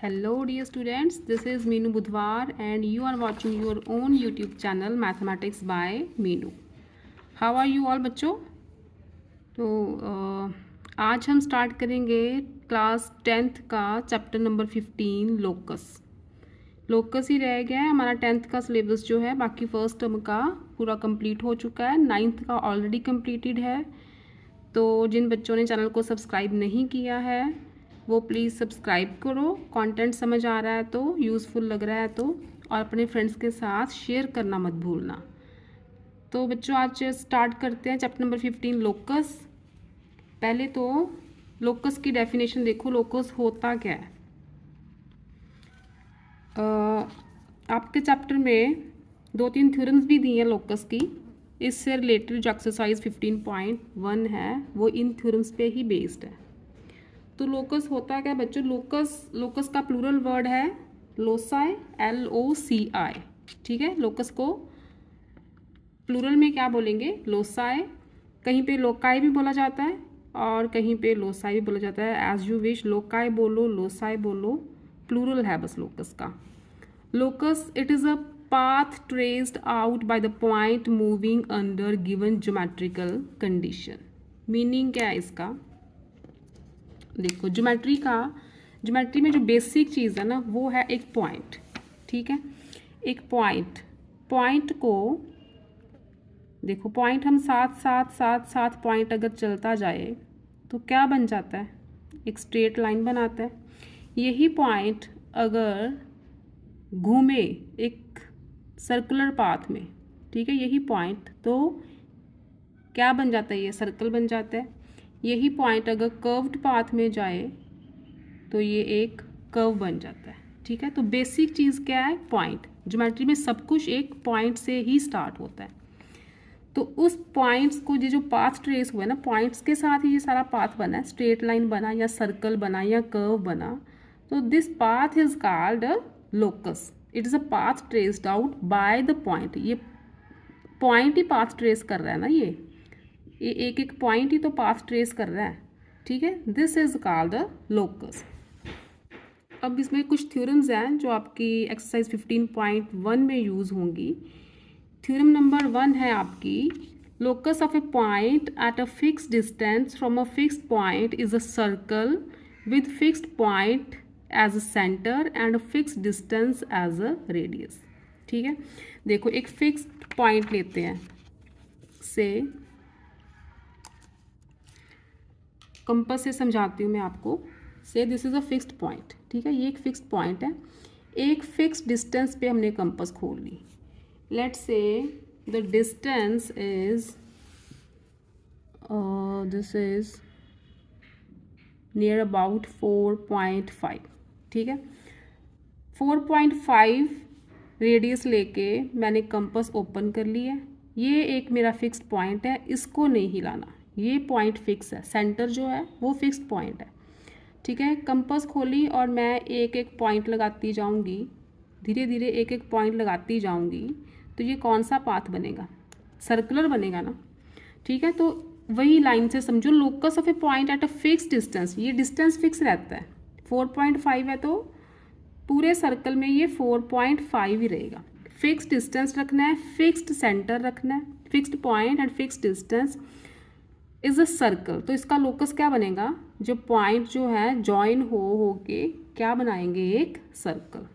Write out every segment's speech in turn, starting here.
Hello dear students, this is Meenu Budhwar and you are watching your own YouTube channel Mathematics by Meenu. How are you all बच्चों? तो आज हम start करेंगे class 10th का chapter number 15 locus ही रह गया है हमारा 10th का सिलेबस जो है। बाकी फर्स्ट टर्म का पूरा कंप्लीट हो चुका है, 9th का ऑलरेडी कंप्लीटेड है। तो जिन बच्चों ने चैनल को सब्सक्राइब नहीं किया है वो प्लीज़ सब्सक्राइब करो। कंटेंट समझ आ रहा है तो, यूज़फुल लग रहा है तो, और अपने फ्रेंड्स के साथ शेयर करना मत भूलना। तो बच्चों आज स्टार्ट करते हैं चैप्टर नंबर 15 लोकस। पहले तो लोकस की डेफिनेशन देखो, लोकस होता क्या है। आपके चैप्टर में 2-3 थ्योरम्स भी दी हैं लोकस की। इससे रिलेटेड जो एक्सरसाइज 15.1 है वो इन थ्योरम्स पे ही बेस्ड है। तो लोकस होता क्या बच्चों, लोकस का प्लूरल वर्ड है लोसाई, LOCI। ठीक है, लोकस को प्लूरल में क्या बोलेंगे, लोसाई। कहीं पे लोकाई भी बोला जाता है और कहीं पे लोसाई भी बोला जाता है, एज यू विश। लोकाई बोलो, लोसाई बोलो, प्लूरल है बस लोकस का। Locus it is a path traced out by the point moving under given geometrical condition। Meaning क्या है इसका, देखो ज्योमेट्री में जो बेसिक चीज़ है ना वो है एक पॉइंट। ठीक है, एक पॉइंट को देखो, पॉइंट हम साथ पॉइंट अगर चलता जाए तो क्या बन जाता है, एक स्ट्रेट लाइन बनाता है। यही पॉइंट अगर घूमे एक सर्कुलर पाथ में, ठीक है, यही पॉइंट तो क्या बन जाता है, ये सर्कल बन जाता है। यही पॉइंट अगर कर्व्ड पाथ में जाए तो ये एक कर्व बन जाता है। ठीक है, तो बेसिक चीज़ क्या है, पॉइंट। ज्योमेट्री में सब कुछ एक पॉइंट से ही स्टार्ट होता है। तो उस पॉइंट्स को, ये जो पाथ ट्रेस हुआ है ना, पॉइंट्स के साथ ही ये सारा पाथ बना है, स्ट्रेट लाइन बना या सर्कल बना या कर्व बना। तो this path is called a locus. It is a path traced out by the point. ये पॉइंट ही पाथ ट्रेस कर रहा है ना, ये एक पॉइंट ही तो पाथ ट्रेस कर रहा है। ठीक है, this is called the locus. अब इसमें कुछ थ्योरम्स हैं जो आपकी एक्सरसाइज 15.1 में यूज़ होंगी। थ्योरम नंबर 1 है आपकी, locus of a point at a fixed distance from a fixed point is a circle with fixed point as a centre and a fixed distance as a radius. ठीक है, देखो एक fixed point लेते हैं, से compass से समझाती हूँ मैं आपको। से this is a fixed point. ठीक है, ये एक फिक्स्ड पॉइंट है, एक फिक्स्ड डिस्टेंस पे हमने कंपास खोल ली। Let's say the distance is this is near about 4.5। ठीक है, 4.5 रेडियस लेके मैंने कंपास ओपन कर लिया। ये एक मेरा फिक्स्ड पॉइंट है, इसको नहीं हिलाना, ये पॉइंट फिक्स है, सेंटर जो है वो फिक्स्ड पॉइंट है। ठीक है, कंपास खोली और मैं एक एक पॉइंट लगाती जाऊंगी, धीरे धीरे एक एक पॉइंट लगाती जाऊंगी। तो ये कौन सा पाथ बनेगा, सर्कुलर बनेगा ना। ठीक है, तो वही लाइन से समझो, locus of a point at a fix distance. ये डिस्टेंस फिक्स रहता है, 4.5 है तो पूरे सर्कल में ये 4.5 ही रहेगा। फिक्स्ड डिस्टेंस रखना है, फिक्स्ड सेंटर रखना है, fixed point and fixed distance is a circle. तो इसका लोकस क्या बनेगा, जो पॉइंट जो है जॉइन हो के क्या बनाएंगे, एक सर्कल।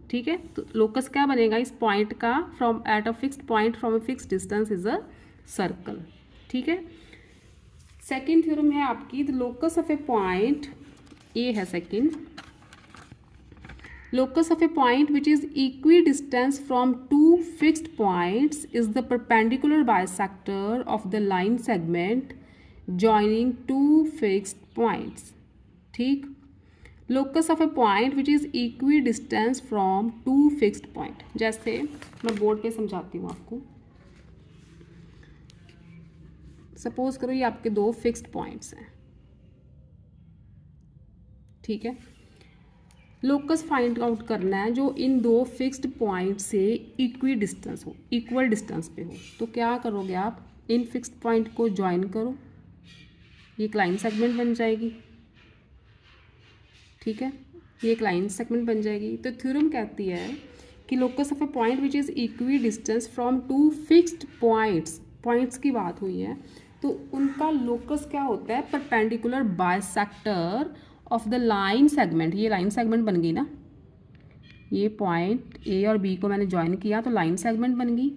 ठीक है, तो लोकस क्या बनेगा इस पॉइंट का, from eight a fixed point from a fixed distance is a circle. ठीक है, सेकेंड थ्योरम है आपकी, the locus of a point, ये है second. Locus of a point which is equidistant from two fixed points is the perpendicular bisector of the line segment joining two fixed points। ठीक, locus of a point which is equidistant from two fixed point। जैसे मैं board पे समझाती हूँ आपको। Suppose करो ये आपके दो फिक्स्ड पॉइंट्स हैं। ठीक है, लोकस फाइंड आउट करना है जो इन दो फिक्स्ड पॉइंट से इक्वी डिस्टेंस हो, इक्वल डिस्टेंस पे हो। तो क्या करोगे आप, इन फिक्स्ड पॉइंट को ज्वाइन करो, ये एक लाइन सेगमेंट बन जाएगी। ठीक है, ये एक लाइन सेगमेंट बन जाएगी। तो थ्योरम कहती है कि locus of a point which is equi distance from two fixed points की बात हुई है, तो उनका लोकस क्या होता है, perpendicular bisector of the line segment. ये लाइन सेगमेंट बन गई ना, ये पॉइंट ए और बी को मैंने ज्वाइन किया तो लाइन सेगमेंट बन गई।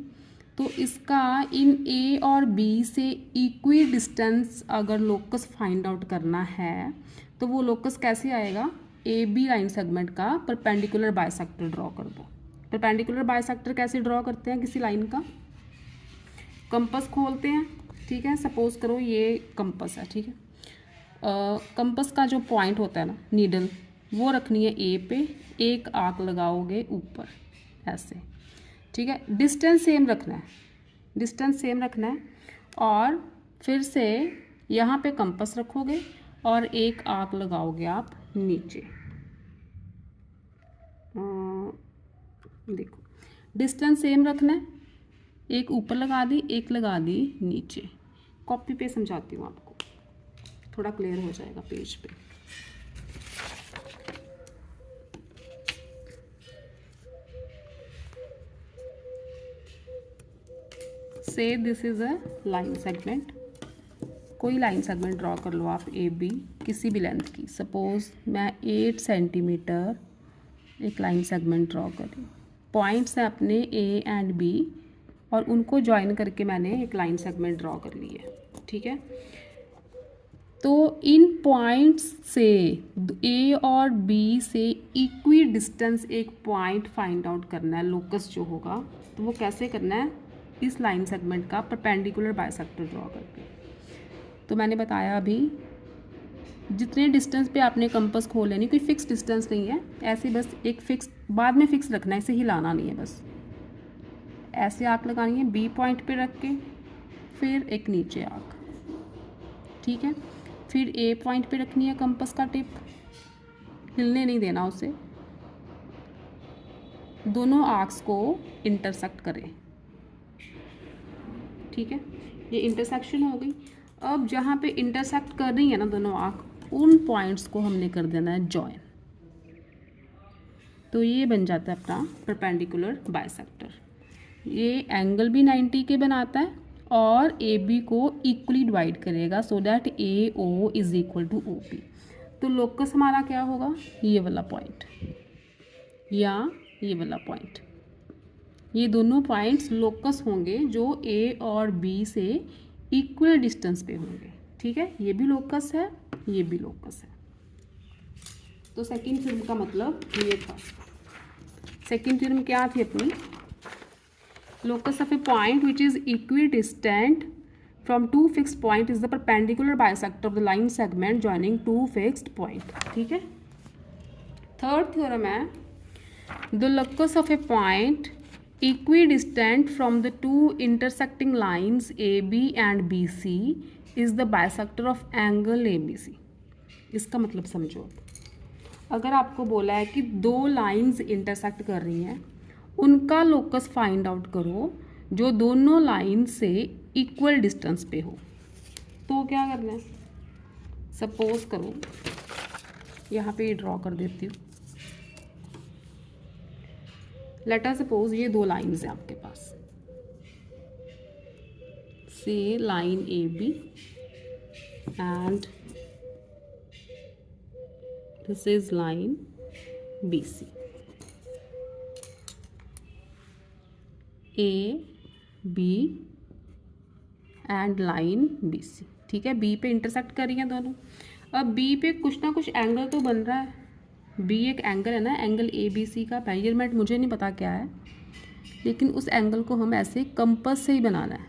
तो इसका इन ए और बी से इक्वी डिस्टेंस अगर लोकस फाइंड आउट करना है तो वो लोकस कैसे आएगा, ए बी लाइन सेगमेंट का परपेंडिकुलर बाइसेक्टर ड्रॉ कर दो। परपेंडिकुलर बाइसेक्टर कैसे ड्रॉ करते हैं किसी लाइन का, कंपस खोलते हैं, ठीक है। सपोज करो ये कंपस है, ठीक है। कंपस का जो पॉइंट होता है ना, नीडल, वो रखनी है ए पे, एक आर्क लगाओगे ऊपर ऐसे, ठीक है। डिस्टेंस सेम रखना है, डिस्टेंस सेम रखना है, और फिर से यहाँ पे कंपस रखोगे और एक आर्क लगाओगे आप नीचे। देखो डिस्टेंस सेम रखना है, एक ऊपर लगा दी, एक लगा दी नीचे। कॉपी पे समझाती हूँ आपको, थोड़ा क्लियर हो जाएगा पेज पे। से this is a line segment, कोई लाइन सेगमेंट ड्रॉ कर लो आप ए बी किसी भी लेंथ की। सपोज मैं 8 सेंटीमीटर एक लाइन सेगमेंट ड्रॉ करी, पॉइंट्स हैं अपने ए एंड बी और उनको ज्वाइन करके मैंने एक लाइन सेगमेंट ड्रॉ कर ली है, ठीक है। तो इन पॉइंट्स से ए और बी से इक्वी डिस्टेंस एक पॉइंट फाइंड आउट करना है, लोकस जो होगा, तो वो कैसे करना है, इस लाइन सेगमेंट का परपेंडिकुलर बाइसेक्टर ड्रॉ करके। तो मैंने बताया अभी जितने डिस्टेंस पे आपने कंपास खोल लेनी, कोई फिक्स डिस्टेंस नहीं है, ऐसे बस एक फिक्स बाद में फिक्स रखना है, इसे हिलाना नहीं है, बस ऐसे आर्क लगानी है बी पॉइंट पे रख के, फिर एक नीचे आर्क, ठीक है। फिर ए पॉइंट पे रखनी है कंपास का टिप, हिलने नहीं देना उसे, दोनों आर्क्स को इंटरसेक्ट करें, ठीक है। ये इंटरसेक्शन हो गई। अब जहाँ पे इंटरसेक्ट कर रही है ना दोनों आर्क, उन पॉइंट्स को हमने कर देना है जॉइन। तो ये बन जाता है अपना परपेंडिकुलर बाइसेक्टर। ये एंगल भी 90 के बनाता है और ए बी को इक्वली डिवाइड करेगा, so that A O is equal to O P. तो लोकस हमारा क्या होगा, ये वाला पॉइंट या ये वाला पॉइंट, ये दोनों पॉइंट्स लोकस होंगे जो ए और बी से इक्वल डिस्टेंस पे होंगे, ठीक है। ये भी लोकस है, ये भी लोकस है। तो सेकंड थ्योरम का मतलब ये था। सेकंड थ्योरम क्या थी अपनी, locus of a point which is equidistant from two fixed point is the perpendicular bisector of the line segment joining two fixed point, ठीक है। थर्ड थ्योरम है, the locus of a point equidistant from the two intersecting lines AB and BC is the bisector of angle ABC। इसका मतलब समझो, अगर आपको बोला है कि दो लाइंस इंटरसेक्ट कर रही हैं, उनका लोकस फाइंड आउट करो जो दोनों लाइन से इक्वल डिस्टेंस पे हो, तो क्या करना है। सपोज करो यहाँ पे ड्रॉ कर देती हूँ, लेट अस सपोज ये दो लाइंस हैं आपके पास, से line A B and this is line B C. A B and line B C, ठीक है। बी पे इंटरसेक्ट कर रही हैं दोनों। अब बी पे कुछ ना कुछ एंगल तो बन रहा है, बी एक एंगल है ना, एंगल ए बी सी का मेजरमेंट मुझे नहीं पता क्या है, लेकिन उस एंगल को हम ऐसे कंपास से ही बनाना है,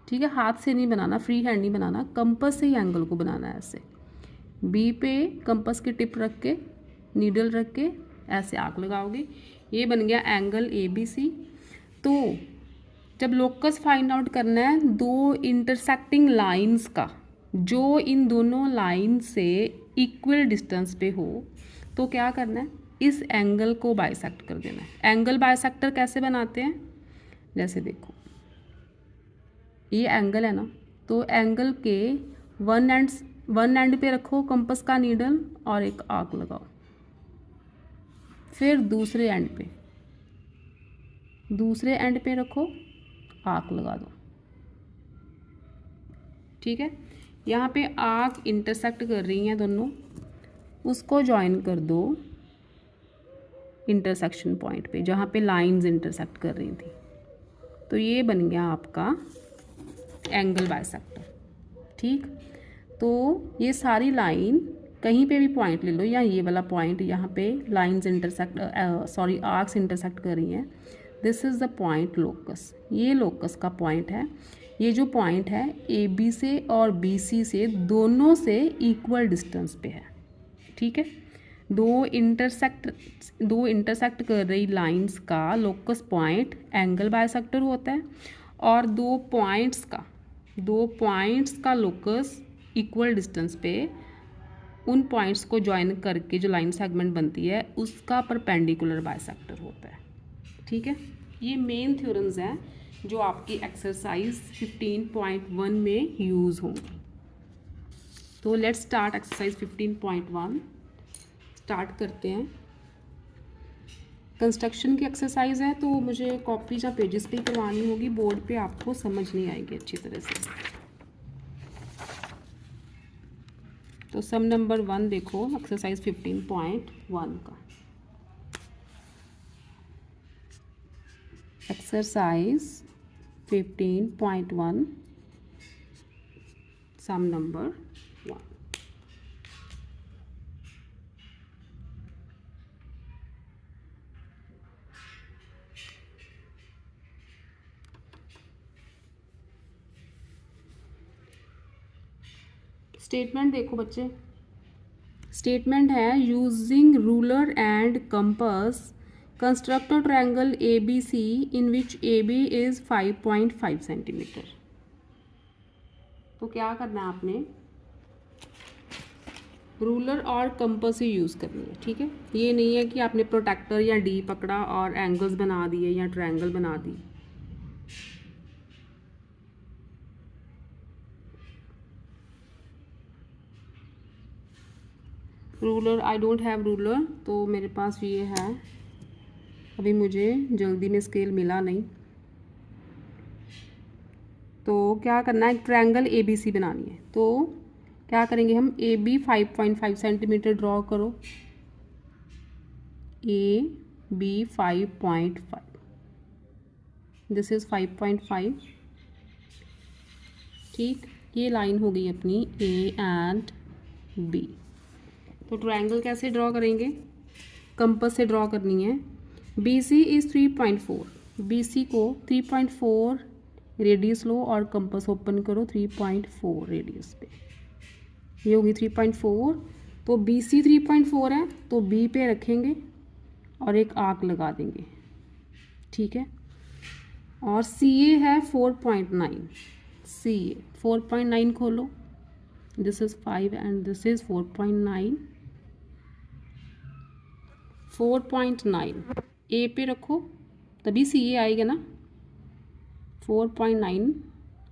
ठीक है। हाथ से नहीं बनाना, फ्री हैंड नहीं बनाना, कंपास से ही एंगल को बनाना है। ऐसे बी पे कंपास की टिप रख के, नीडल रख के ऐसे आर्क लगाओगे, ये बन गया एंगल ए बी सी। तो जब लोकस फाइंड आउट करना है दो इंटरसेक्टिंग लाइंस का, जो इन दोनों लाइन से इक्वल डिस्टेंस पे हो, तो क्या करना है, इस एंगल को बाइसेक्ट कर देना है। एंगल बाइसेक्टर कैसे बनाते हैं, जैसे देखो ये एंगल है ना, तो एंगल के वन एंड पे रखो कंपास का नीडल और एक आर्क लगाओ, फिर दूसरे एंड पे रखो, आर्क लगा दो। ठीक है, यहाँ पे आर्क इंटरसेक्ट कर रही हैं दोनों, उसको ज्वाइन कर दो इंटरसेक्शन पॉइंट पे जहाँ पे लाइंस इंटरसेक्ट कर रही थी। तो ये बन गया आपका एंगल बाइसेक्टर। ठीक, तो ये सारी लाइन कहीं पे भी पॉइंट ले लो, या ये वाला पॉइंट यहाँ पे लाइंस इंटरसेक्ट आर्क्स इंटरसेक्ट कर रही हैं, this is the point locus. ये लोकस का पॉइंट है। ये जो पॉइंट है ए बी से और बी सी से दोनों से इक्वल डिस्टेंस पे है। ठीक है, दो इंटरसेक्ट कर रही लाइंस का लोकस पॉइंट एंगल बाइसेक्टर होता है, और दो पॉइंट्स का लोकस इक्वल डिस्टेंस पे उन पॉइंट्स को ज्वाइन करके जो लाइन सेगमेंट बनती है उसका परपेंडिकुलर बाइसेक्टर होता है। ठीक है, ये मेन थ्योरम्स हैं जो आपकी एक्सरसाइज 15.1 में यूज़ होंगी। तो लेट्स स्टार्ट एक्सरसाइज 15.1। स्टार्ट करते हैं। कंस्ट्रक्शन की एक्सरसाइज है तो मुझे कॉपी या पेजेस पे करवानी होगी, बोर्ड पे आपको समझ नहीं आएगी अच्छी तरह से। तो सम नंबर 1 देखो एक्सरसाइज 15.1 का। एक्सरसाइज 15.1 सम नंबर 1। स्टेटमेंट देखो बच्चे, स्टेटमेंट है using ruler and compass construct a triangle A B C in which A B is 5.5 centimetre. तो क्या करना है आपने, रूलर और कंपास ही यूज़ करनी है। ठीक है, ये नहीं है कि आपने प्रोटेक्टर या डी पकड़ा और एंगल्स बना दिए या ट्रायंगल बना दी। Ruler, I don't have ruler, तो मेरे पास ये है, अभी मुझे जल्दी में स्केल मिला नहीं। तो क्या करना है, एक ट्रायंगल ए बी सी बनानी है। तो क्या करेंगे हम, ए बी 5.5 सेंटीमीटर ड्रॉ करो, ए बी 5.5, दिस इज़ 5.5। ठीक, ये लाइन हो गई अपनी ए एंड बी। तो ट्रायंगल कैसे ड्रॉ करेंगे, कंपास से ड्रॉ करनी है। B C is 3.4, B C को 3.4 रेडियस लो और कंपास ओपन करो 3.4 रेडियस पे, ये होगी 3.4। तो बी सी 3.4 है तो बी पे रखेंगे और एक आर्क लगा देंगे। ठीक है, और सी ए है 4.9, सी ए 4.9 खोलो, this is 5 and this is 4.9, 4.9 ए पे रखो तभी सी ए आएगा ना, 4.9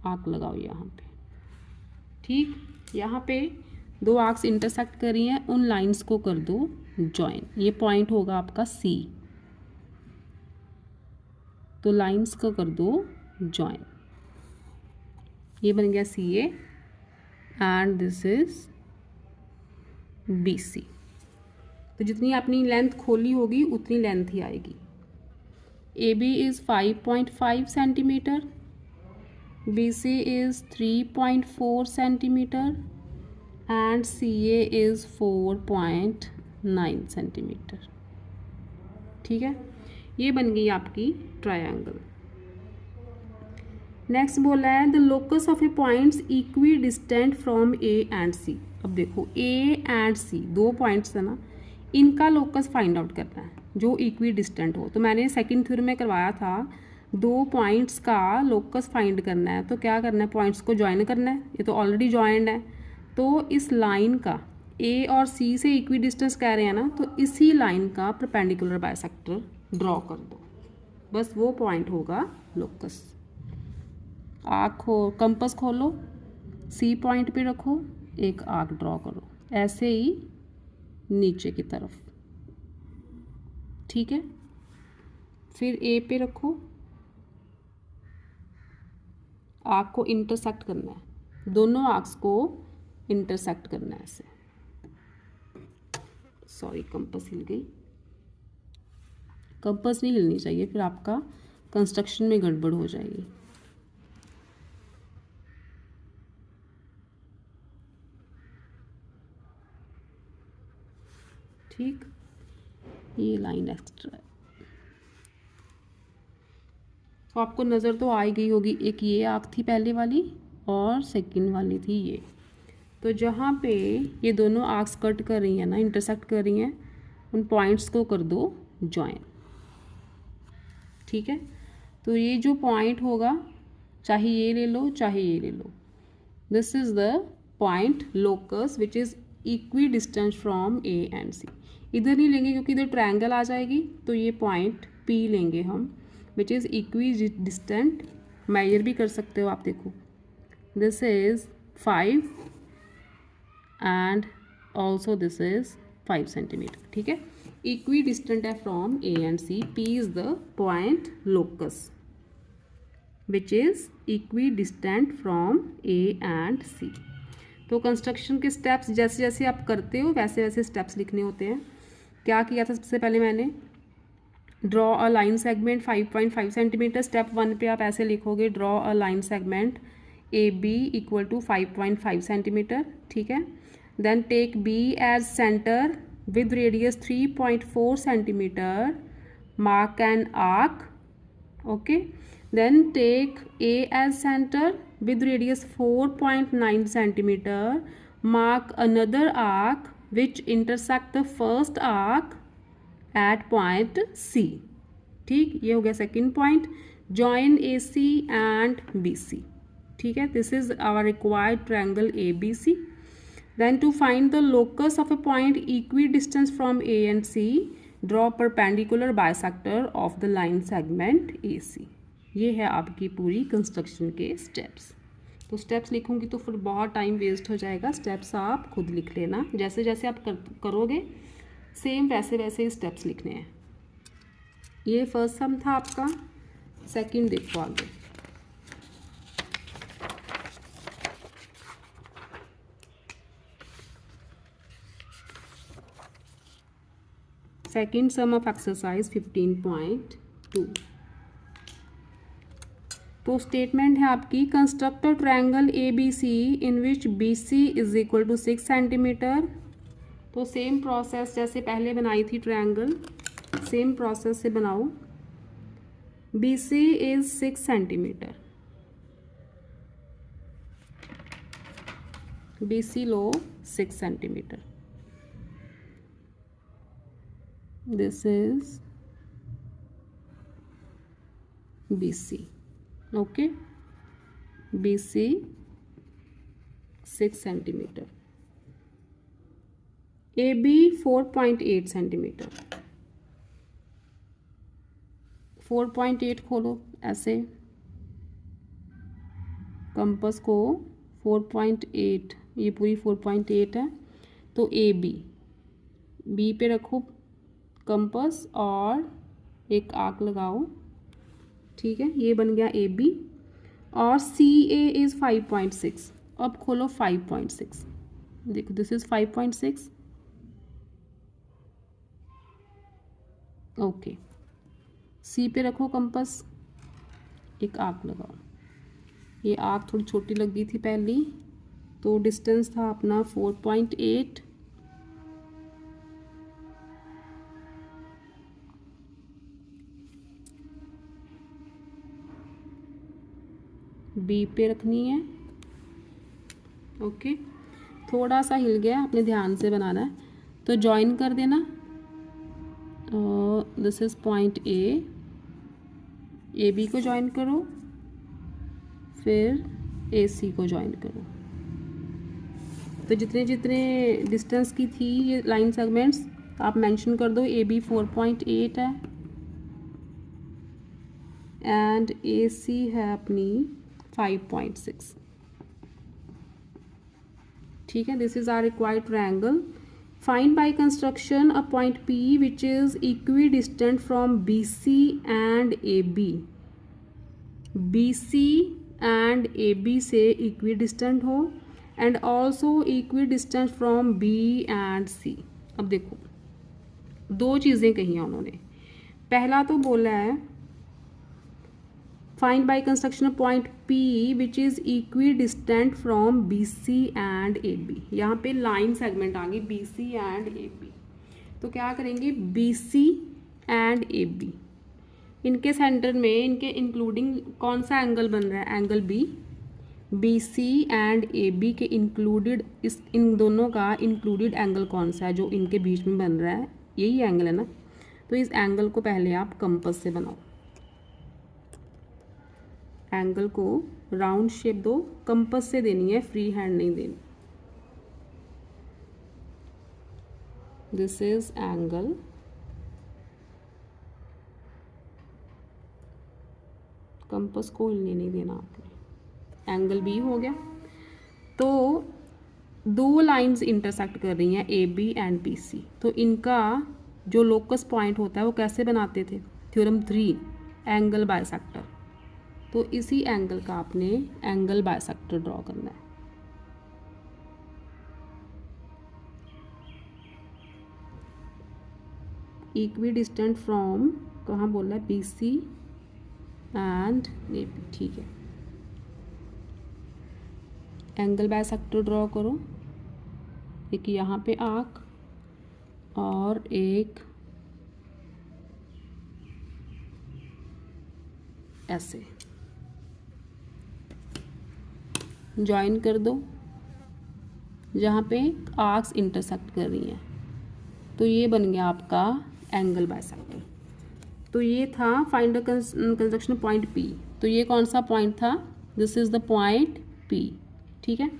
आर्क लगाओ यहाँ पे। ठीक, यहाँ पे दो आर्क्स इंटरसेक्ट कर रही हैं, उन लाइंस को कर दो जॉइन। ये पॉइंट होगा आपका सी, तो लाइंस को कर दो जॉइन। ये बन गया C A and this is B C. तो जितनी अपनी लेंथ खोली होगी उतनी लेंथ ही आएगी। A B is 5.5 centimetre, B C is 3.4 centimetre and C A is 4.9 centimetre. ठीक है, ये बन गई आपकी ट्रायंगल। नेक्स्ट बोला है the locus of a points equidistant from A and C. अब देखो ए एंड सी दो पॉइंट्स है ना, इनका लोकस फाइंड आउट करना है जो इक्वी डिस्टेंट हो। तो मैंने सेकंड थ्योरम में करवाया था, दो पॉइंट्स का लोकस फाइंड करना है तो क्या करना है, पॉइंट्स को ज्वाइन करना है। ये तो ऑलरेडी ज्वाइंड है, तो इस लाइन का ए और सी से इक्वी डिस्टेंस कह रहे हैं ना, तो इसी लाइन का परपेंडिकुलर बाइसेक्टर ड्रॉ कर दो, बस वो पॉइंट होगा लोकस। आर्क खो, कंपास खोलो, सी पॉइंट पे रखो, एक आर्क ड्रॉ करो, ऐसे ही नीचे की तरफ। ठीक है। फिर ए पे रखो, आर्क को इंटरसेक्ट करना है, दोनों आर्क्स को इंटरसेक्ट करना है ऐसे। सॉरी कंपास हिल गई, कंपास नहीं हिलनी चाहिए, फिर आपका कंस्ट्रक्शन में गड़बड़ हो जाएगी। ठीक, ये लाइन एक्स्ट्रा है। तो आपको नज़र तो आ ही गई होगी, एक ये आर्क थी पहले वाली और सेकंड वाली थी ये। तो जहाँ पे ये दोनों आर्क्स कट कर रही हैं ना, इंटरसेक्ट कर रही हैं, उन पॉइंट्स को कर दो जॉइन। ठीक है, तो ये जो पॉइंट होगा, चाहे ये ले लो चाहे ये ले लो, this is the point locus which is equi distance from A and C. इधर नहीं लेंगे क्योंकि इधर ट्रायंगल आ जाएगी, तो ये पॉइंट पी लेंगे हम, which is equidistant. Measure भी कर सकते हो आप, देखो this is 5 and also this is 5 centimetre. ठीक है, इक्वी डिस्टेंट है from A and C. P is the point locus which is equidistant from A and C. तो कंस्ट्रक्शन के स्टेप्स जैसे जैसे आप करते हो वैसे वैसे स्टेप्स लिखने होते हैं। क्या किया था सबसे पहले मैंने, draw a line segment 5.5 centimetre. Step 1 पे आप ऐसे लिखोगे, draw a line segment A B equal to 5.5 centimetre. ठीक है, then take B as centre with radius 3.4 centimeter, mark an arc. Okay, then take A as center with radius 4.9 centimeter, mark another arc which intersect the first arc at point C. ठीक, ये हो गया second point. Join A C and B C. ठीक है, this is our required triangle A B C. Then to find the locus of a point equidistant from A and C, draw perpendicular bisector of the line segment AC. ये है आपकी पूरी construction के steps. तो steps लिखूंगी तो फिर बहुत टाइम वेस्ट हो जाएगा, स्टेप्स आप खुद लिख लेना। जैसे जैसे आप करोगे सेम वैसे वैसे ही स्टेप्स लिखने हैं। ये फर्स्ट सम था आपका, सेकंड देखो आगे। Second sum of exercise 15.2। तो स्टेटमेंट है आपकी, construct a triangle A B C in which B C is equal to 6 centimetre. तो सेम प्रोसेस जैसे पहले बनाई थी ट्रायंगल, सेम प्रोसेस से बनाओ। B C is 6 centimetre, B C लो 6 centimetre. This is BC. Okay, BC 6 centimeter, AB 4.8 centimetre. 4.8 खोलो ऐसे, कंपास को 4.8, ये पूरी 4.8 है। तो AB, B पे रखो कंपास और एक आर्क लगाओ। ठीक है, ये बन गया ए बी। और सी ए इज़ 5.6। अब खोलो 5.6, देखो दिस इज़ 5.6। ओके, सी पे रखो कंपास, एक आर्क लगाओ। ये आर्क थोड़ी छोटी लग गई थी पहली, तो डिस्टेंस था अपना 4.8। बी पे रखनी है। ओके, थोड़ा सा हिल गया, अपने ध्यान से बनाना है। तो जॉइन कर देना, this is point A B को जॉइन करो, फिर ए सी को जॉइन करो। तो जितने जितने डिस्टेंस की थी ये लाइन सेगमेंट्स आप मेंशन कर दो। ए बी 4.8 है एंड ए सी है अपनी 5.6। ठीक है, this is our required triangle Find by construction a point P which is equidistant from BC and AB. BC and AB से equidistant हो and also equidistant from B and C. अब देखो दो चीज़ें कही हैं उन्होंने. पहला तो बोला है find by construction of point P which is equidistant from BC and AB. यहाँ पे लाइन सेगमेंट आ गई BC एंड AB. तो क्या करेंगे BC एंड AB, इनके सेंटर में इनके इंक्लूडिंग कौन सा एंगल बन रहा है, angle B. BC and AB के इंक्लूडेड इन दोनों का इंक्लूडेड एंगल कौन सा है जो इनके बीच में बन रहा है, यही एंगल है ना. तो इस एंगल को पहले आप कंपास से बनाओ. एंगल को राउंड शेप दो, कंपास से देनी है, फ्री हैंड नहीं देनी. दिस इज एंगल, कंपास को हिलने नहीं देना आपने. एंगल बी हो गया. तो दो लाइंस इंटरसेक्ट कर रही हैं AB एंड BC. तो इनका जो लोकस पॉइंट होता है वो कैसे बनाते थे, थ्योरम 3 एंगल बायसेक्टर. तो इसी एंगल का आपने एंगल बायसेक्टर ड्रॉ करना है. इक्विडिस्टेंट फ्रॉम कहाँ बोला है, BC एंड AB. ठीक है, एंगल बायसेक्टर ड्रॉ करो. एक यहाँ पे आर्क और एक ऐसे ज्वाइन कर दो जहाँ पे आर्क्स इंटरसेक्ट कर रही हैं. तो ये बन गया आपका एंगल बायसेक्टर. तो ये था find the construction point P. तो ये कौन सा पॉइंट था, this is the point P. ठीक है.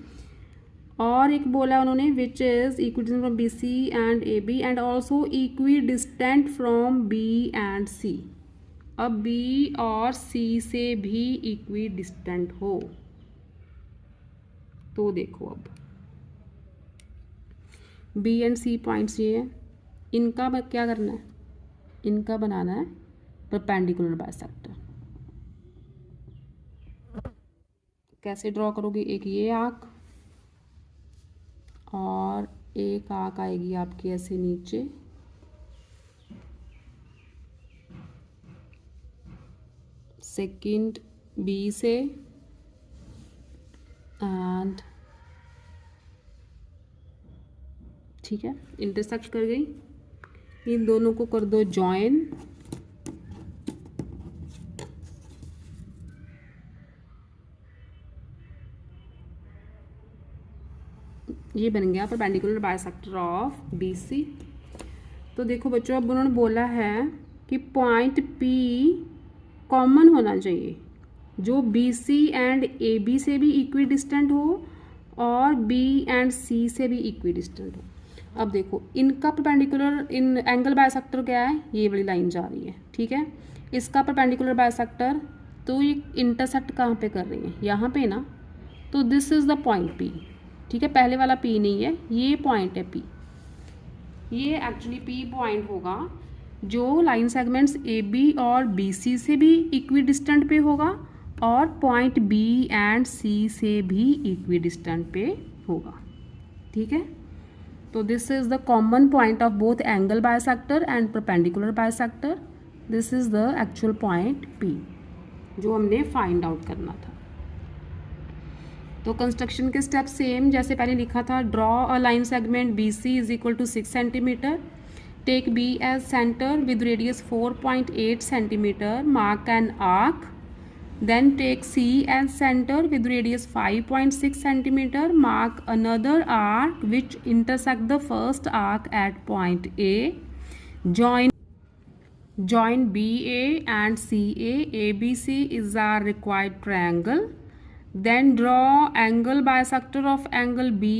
और एक बोला उन्होंने which is equidistant from BC and AB and also equidistant from B and C. अब B और C से भी इक्विडिस्टेंट हो. तो देखो अब B एंड C पॉइंट्स ये हैं, इनका क्या करना है, इनका बनाना है परपेंडिकुलर बायसेक्टर. कैसे ड्रॉ करोगे, एक ये आर्क और एक आर्क आएगी आपकी ऐसे नीचे, सेकंड B से एंड ठीक है इंटरसेक्ट कर गई. इन दोनों को कर दो जॉइन. ये बन गया परपेंडिकुलर बायसेक्टर ऑफ BC. तो देखो बच्चों, अब उन्होंने बोला है कि पॉइंट P कॉमन होना चाहिए जो BC एंड AB से भी इक्विडिस्टेंट हो और B एंड C से भी इक्विडिस्टेंट हो. अब देखो इनका परपेंडिकुलर इन एंगल बायसेक्टर क्या है, ये वाली लाइन जा रही है. ठीक है, इसका परपेंडिकुलर बायसेक्टर, तो ये इंटरसेक्ट कहाँ पे कर रही है, यहाँ पे ना. तो this is the point P. ठीक है, पहले वाला P नहीं है, ये पॉइंट है P. ये एक्चुअली P पॉइंट होगा जो लाइन सेगमेंट्स AB और BC से भी इक्विडिस्टेंट पे होगा और पॉइंट B एंड C से भी इक्विडिस्टेंट पे होगा. ठीक है, तो this is the common point of both angle bisector and perpendicular bisector. This is the actual point P जो हमने फाइंड आउट करना था. तो कंस्ट्रक्शन के स्टेप सेम जैसे पहले लिखा था. Draw a line segment BC is equal to 6 centimetre. Take B as centre with radius 4.8 centimetre. Mark an arc. Then take C as center with radius 5.6 centimeter. Mark another arc which intersect the first arc at point A. Join BA and CA. ABC is our required triangle. Then draw angle bisector of angle B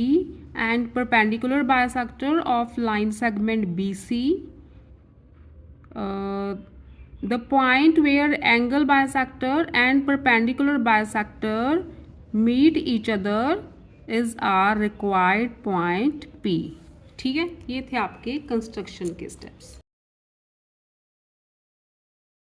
and perpendicular bisector of line segment BC. The point where angle bisector and perpendicular bisector meet each other is our required point P. ठीक है, ये थे आपके construction के steps.